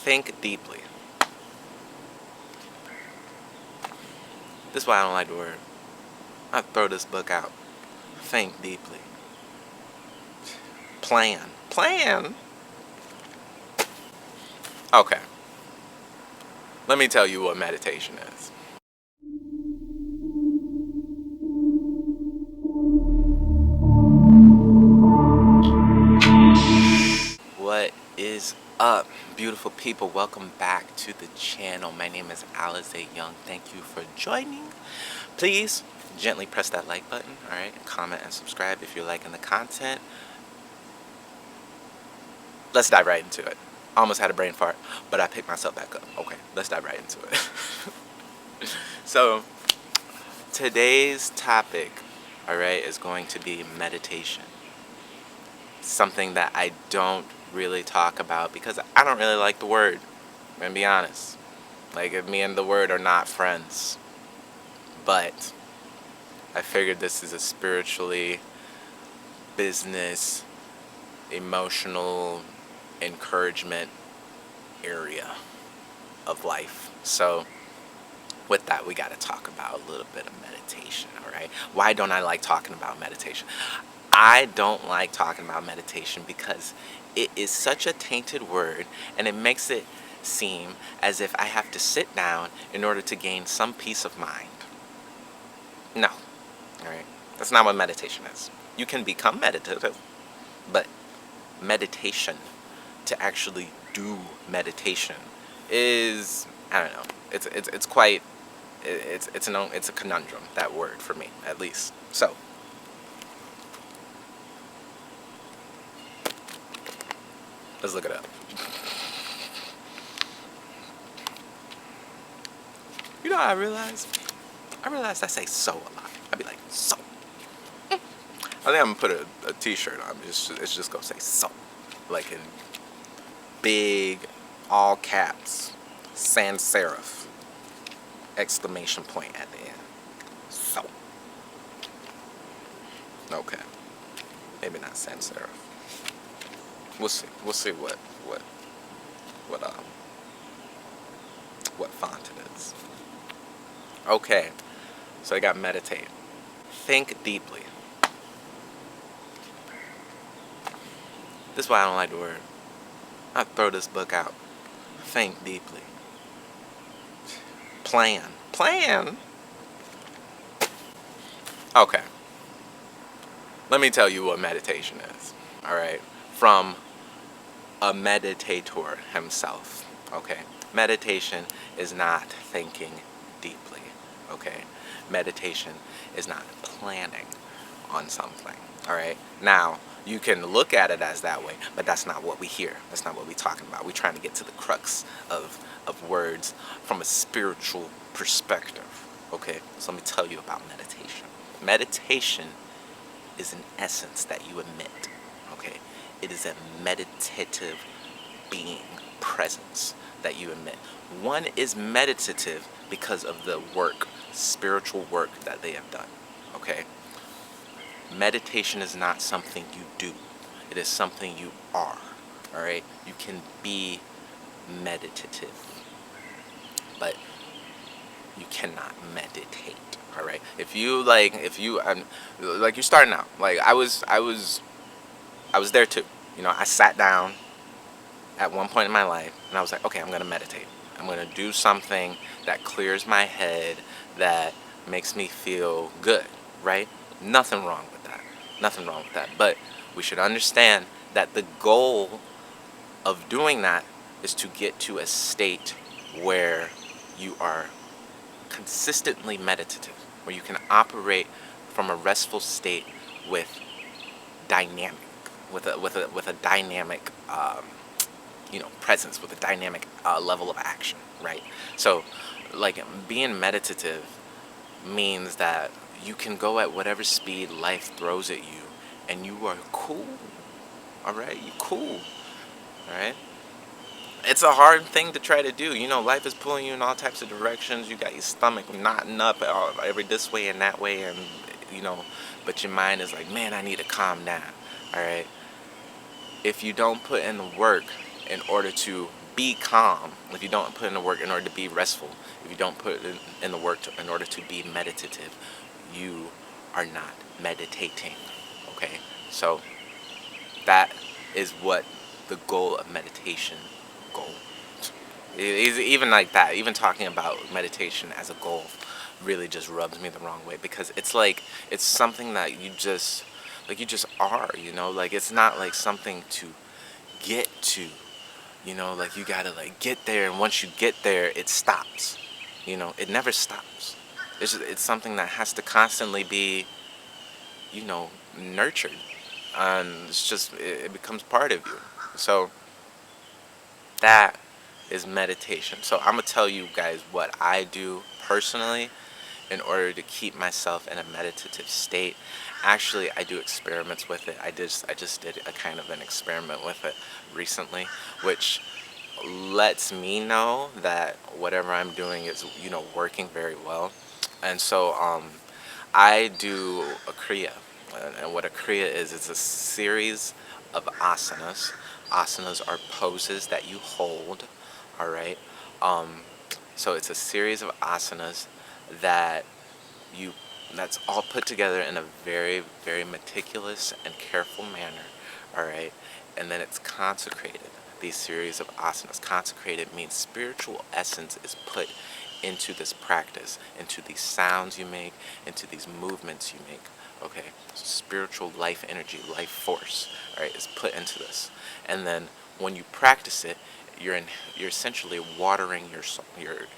Think deeply. This is why I don't like the word. I throw this book out. Think deeply. Plan. Plan? Okay. Let me tell you what meditation is. What is up, beautiful people? Welcome back to the channel. My name is Alezae Young. Thank you for joining. Please gently press that like button, alright? Comment and subscribe if you're liking the content. Let's dive right into it. I almost had a brain fart, but I picked myself back up. Okay, let's dive right into it. So, today's topic, alright, is going to be meditation. Something that I don't really talk about because I don't really like the word. I'm gonna be honest. Like, if me and the word are not friends. But I figured this is a spiritually, business, emotional encouragement area of life. So with that, we got to talk about a little bit of meditation, all right? Why don't I like talking about meditation? I don't like talking about meditation because it is such a tainted word, and it makes it seem as if I have to sit down in order to gain some peace of mind. No, all right? That's not what meditation is. You can become meditative, but meditation, to actually do meditation, is, I don't know, it's quite, it's a conundrum, that word, for me at least. So let's look it up. You know what I realized I say so a lot. I'd be like, so. I think I'm gonna put a t-shirt on. It's just gonna say so, like in big, all caps, sans serif, exclamation point at the end. So. Okay. Maybe not sans serif. We'll see. We'll see what font it is. Okay. So I got meditate. Think deeply. This is why I don't like the word. I throw this book out. Think deeply. Plan. Plan? Okay. Let me tell you what meditation is. Alright? From a meditator himself. Okay? Meditation is not thinking deeply. Okay? Meditation is not planning on something. Alright? Now, you can look at it as that way, but that's not what we hear. That's not what we're talking about. We're trying to get to the crux of words from a spiritual perspective. Okay? So let me tell you about meditation. Meditation is an essence that you emit. Okay? It is a meditative being, presence that you emit. One is meditative because of the work, spiritual work that they have done. Okay? Meditation is not something you do. It is something you are. Alright? You can be meditative, but you cannot meditate. Alright? If you're starting out. Like, I was there too. You know, I sat down at one point in my life and I was like, okay, I'm gonna meditate. I'm gonna do something that clears my head, that makes me feel good, right? Nothing wrong with that. Nothing wrong with that. But we should understand that the goal of doing that is to get to a state where you are consistently meditative, where you can operate from a restful state with dynamic, with a dynamic presence, with a dynamic level of action, right? So, like, being meditative means that you can go at whatever speed life throws at you, and you are cool. All right, you cool. All right. It's a hard thing to try to do. You know, life is pulling you in all types of directions. You got your stomach knotting up every this way and that way, and but your mind is like, man, I need to calm down. All right. If you don't put in the work in order to be calm, if you don't put in the work in order to be restful, if you don't put in the work in order to be meditative, you are not meditating. Okay, so that is what the goal of meditation goal is. Even like that, even talking about meditation as a goal really just rubs me the wrong way, because it's like it's something that you just are, like it's not like something to get to, like you gotta like get there, and once you get there it stops. It never stops. It's something that has to constantly be, nurtured, and it becomes part of you. So that is meditation. So I'm gonna tell you guys what I do personally in order to keep myself in a meditative state. Actually, I do experiments with it. I just did a kind of an experiment with it recently, which lets me know that whatever I'm doing is, working very well. And so I do a kriya. And what a kriya is, it's a series of asanas. Asanas are poses that you hold, all right? Um, so it's a series of asanas that you that's all put together in a very, very meticulous and careful manner, all right? And then it's consecrated. These series of asanas. Consecrated means spiritual essence is put into this practice, into these sounds you make, into these movements you make. Okay, so spiritual life energy, life force, all right, is put into this. And then when you practice it, you're essentially watering your soul,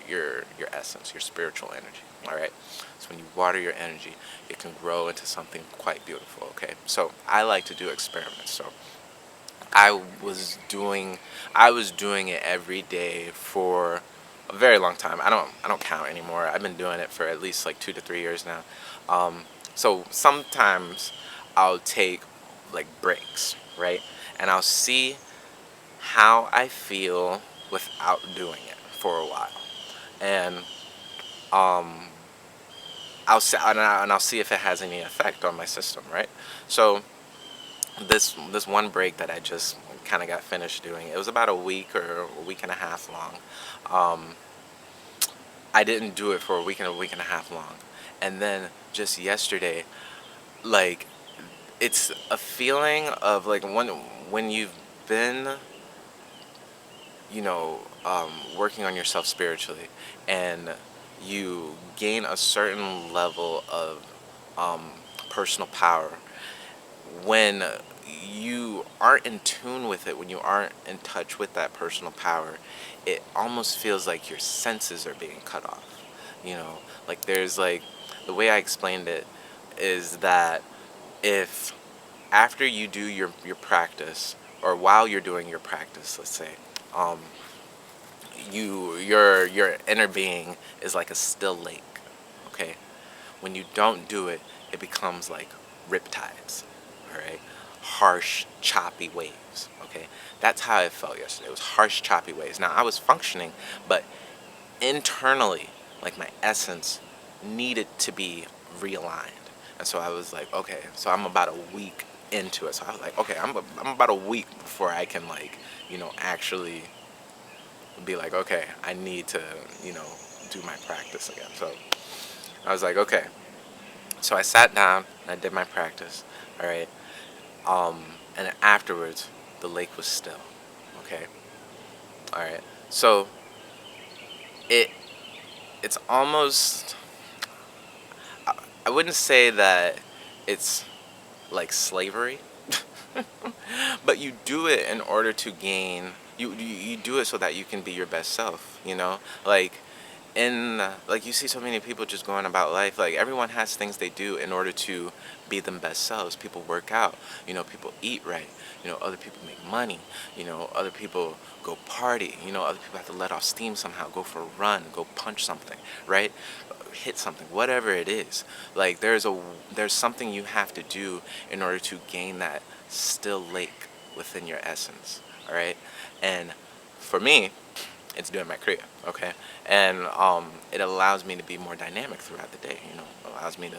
your essence, your spiritual energy. All right. So when you water your energy, it can grow into something quite beautiful. Okay. So I like to do experiments. So I was doing I was doing it every day for a very long time. I don't count anymore. I've been doing it for at least like 2 to 3 years now. So sometimes I'll take like breaks, right? And I'll see how I feel without doing it for a while, and um, I'll see if it has any effect on my system, right? So this one break that I just kind of got finished doing, it was about a week or a week and a half long. Um, I didn't do it for a week and a half long, and then just yesterday, like it's a feeling of like when you've been, working on yourself spiritually, and you gain a certain level of um, personal power. When you aren't in tune with it, when you aren't in touch with that personal power, it almost feels like your senses are being cut off. Like there's like, the way I explained it is that if after you do your practice, or while you're doing your practice, let's say, um, your inner being is like a still lake. Okay, when you don't do it, it becomes like riptides. All right, harsh, choppy waves. Okay, that's how I felt yesterday. It was harsh, choppy waves. Now I was functioning, but internally, like my essence needed to be realigned. And so I was like, okay, so I'm about a week into it. So I was like, okay, I'm about a week before I can like, actually be like, okay, I need to, do my practice again. So I was like, okay. So I sat down and I did my practice. All right. And then afterwards, the lake was still. Okay. All right. So it it's almost, I wouldn't say that it's like slavery, but you do it in order to gain. You do it so that you can be your best self. Like like you see so many people just going about life, like everyone has things they do in order to be them best selves. People work out, people eat right, other people make money, other people go party, other people have to let off steam somehow, go for a run, go punch something, right? Hit something, whatever it is. Like there's something you have to do in order to gain that still lake within your essence. All right. And for me, it's doing my kriya. Okay. And it allows me to be more dynamic throughout the day. It allows me to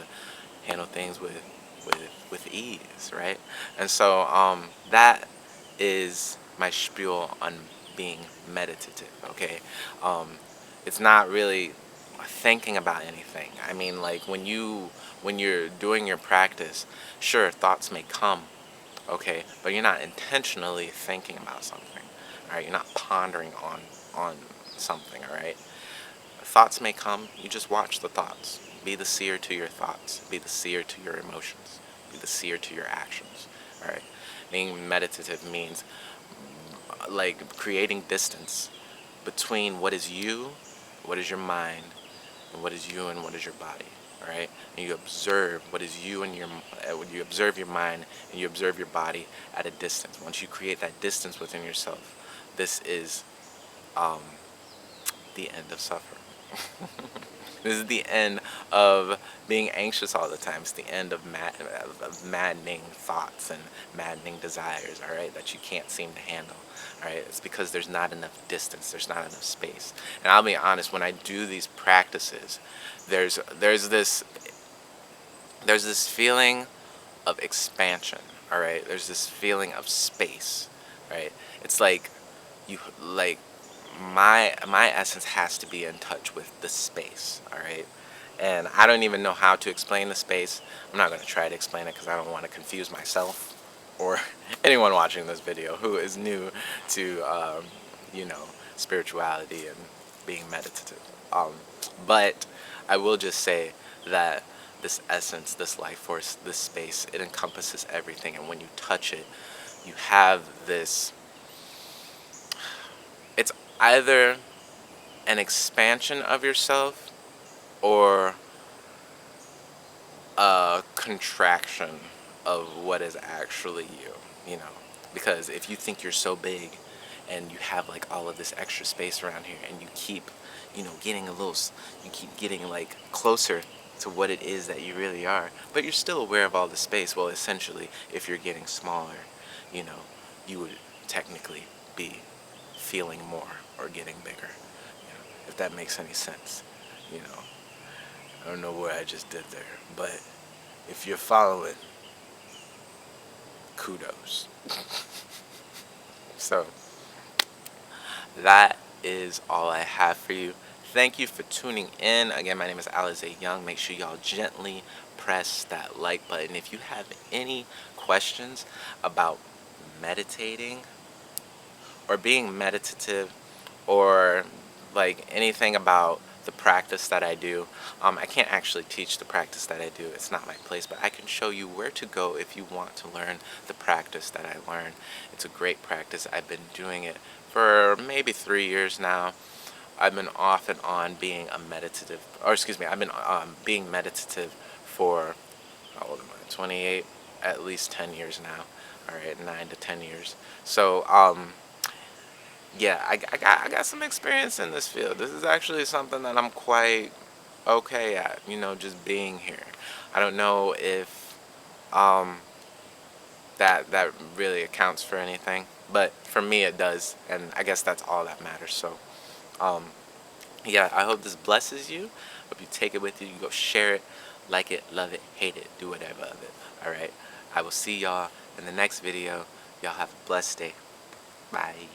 handle things with ease, right? And so that is my spiel on being meditative, okay? It's not really thinking about anything. I mean, like when you're doing your practice, sure, thoughts may come, okay, but you're not intentionally thinking about something. All right, you're not pondering on something, all right? Thoughts may come, you just watch the thoughts. Be the seer to your thoughts. Be the seer to your emotions. Be the seer to your actions. All right. Being meditative means like creating distance between what is you, what is your mind, and what is you and what is your body. All right. And you observe what is you and when you observe your mind and you observe your body at a distance. Once you create that distance within yourself, this is um, the end of suffering. This is the end of being anxious all the time. It's the end of maddening thoughts and maddening desires, all right, that you can't seem to handle, all right? It's because there's not enough distance, there's not enough space. And I'll be honest, when I do these practices, there's this feeling of expansion, all right? There's this feeling of space, right? It's like you like my essence has to be in touch with the space, all right? And I don't even know how to explain the space. I'm not going to try to explain it because I don't want to confuse myself or anyone watching this video who is new to you know, spirituality and being meditative. But I will just say that this essence, this life force, this space, it encompasses everything, and when you touch it, you have this, it's either an expansion of yourself or a contraction of what is actually you know. Because if you think you're so big and you have like all of this extra space around here and you keep, you know, getting a little, you keep getting like closer to what it is that you really are, but you're still aware of all the space, well, essentially, if you're getting smaller, you know, you would technically be feeling more or getting bigger, you know, if that makes any sense, you know. I don't know what I just did there, but if you're following, kudos. So that is all I have for you. Thank you for tuning in. Again, my name is Alezae Young. Make sure y'all gently press that like button. If you have any questions about meditating or being meditative or like anything about the practice that I do, I can't actually teach the practice that I do. It's not my place, but I can show you where to go if you want to learn the practice that I learned. It's a great practice. I've been doing it for maybe 3 years now. I've been off and on being a meditative, or excuse me, I've been being meditative for, how old am I, 28, at least 10 years now. All right, 9 to 10 years. So, yeah, I got some experience in this field. This is actually something that I'm quite okay at, you know, just being here. I don't know if um, that really accounts for anything, but for me it does, and I guess that's all that matters. So, yeah, I hope this blesses you. Hope you take it with you. You go share it, like it, love it, hate it, do whatever of it. All right, I will see y'all in the next video. Y'all have a blessed day. Bye.